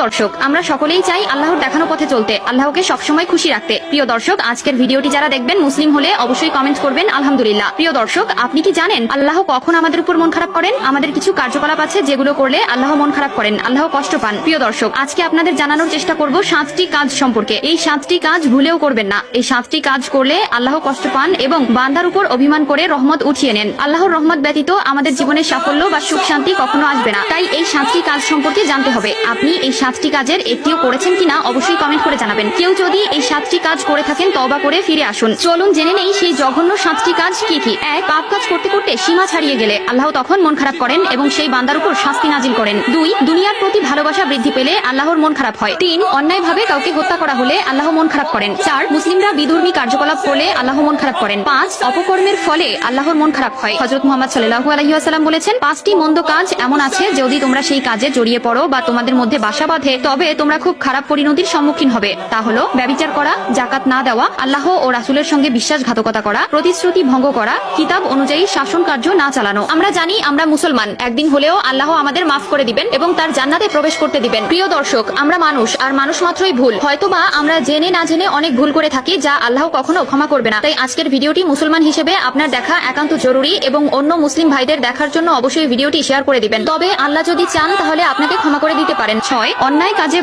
দর্শক, আমরা সকলেই চাই আল্লাহর দেখানো পথে চলতে, আল্লাহকে সবসময় খুশি রাখতে। প্রিয় দর্শক, আজকের ভিডিওটি যারা দেখবেন মুসলিম হলে অবশ্যই কমেন্ট করবেন আলহামদুলিল্লাহ। প্রিয় দর্শক, আপনি কি জানেন আল্লাহ কখন আমাদের উপর মন খারাপ করেন? আমাদের কিছু কার্যকলাপ আছে যেগুলো করলে আল্লাহ মন খারাপ করেন, আল্লাহ কষ্ট পান। প্রিয় দর্শক, আজকে আপনাদের জানানোর চেষ্টা করব 7টি কাজ সম্পর্কে। এই 7টি কাজ ভুলেও করবেন না। এই 7টি কাজ করলে আল্লাহ কষ্ট পান এবং বান্দার উপর অভিমান করে রহমত উঠিয়ে নেন। আল্লাহর রহমত ব্যতীত আমাদের জীবনে সাফল্য বা সুখ শান্তি কখনো আসবে না। তাই এই 7টি কাজ সম্পর্কে জানতে হবে। আপনি এই 7টি কাজের একটিও করেছেন কিনা অবশ্যই কমেন্ট করে জানাবেন। কেউ যদি এই 7টি কাজ করে থাকেন তওবা করে ফিরে আসুন। চলুন জেনে নেই সেই জঘন্য 7টি কাজ কি কি। 1. পাপ কাজ করতে করতে সীমা ছাড়িয়ে গেলে আল্লাহ তখন মন খারাপ করেন এবং সেই বান্দার উপর শাস্তি নাজিল করেন। 2. দুনিয়ার প্রতি ভালোবাসা বৃদ্ধি পেলে আল্লাহর মন খারাপ হয়। 3. অন্যায়ভাবে কাউকে হত্যা করা হলে আল্লাহ মন খারাপ করেন। 4. মুসলিমরা বিধর্মী কার্যকলাপ করলে আল্লাহ মন খারাপ করেন। 5. অপকর্মের ফলে আল্লাহর মন খারাপ হয়। হযরত মুহাম্মদ সাল্লাল্লাহু আলাইহি ওয়াসাল্লাম বলেছেন, 5টি মন্দ কাজ এমন আছে যদি তোমরা সেই কাজে জড়িয়ে পড়ো বা তোমাদের মধ্যে বাসা বাঁধে তবে তোমরা খুব খারাপ পরিণতির সম্মুখীন হবে। তা হলো ব্যভিচার করা, যাকাত না দেওয়া, আল্লাহ ও রাসূলের সঙ্গে বিশ্বাসঘাতকতা করা, প্রতিশ্রুতি ভঙ্গ করা, কিতাব অনুযায়ী শাসন কার্য না চালানো। আমরা জানি আমরা মুসলমান, একদিন হলেও আল্লাহ আমাদের মাফ করে দিবেন এবং তার জান্নাতে প্রবেশ করতে দিবেন। প্রিয় দর্শক, আমরা মানুষ, আর মানুষ মাত্রই ভুল। হয়তোবা আমরা জেনে না জেনে অনেক ভুল করে থাকি যা আল্লাহ কখনো ক্ষমা করবে না। তাই আজকের ভিডিওটি মুসলমান হিসেবে আপনার দেখা একান্ত জরুরি এবং অন্য মুসলিম ভাইদের দেখার জন্য অবশ্যই ভিডিওটি শেয়ার করে দিবেন। তবে আল্লাহ যদি চান তাহলে আপনাকে ক্ষমা করে দিতে পারেন। 6. অন্যায় কাজে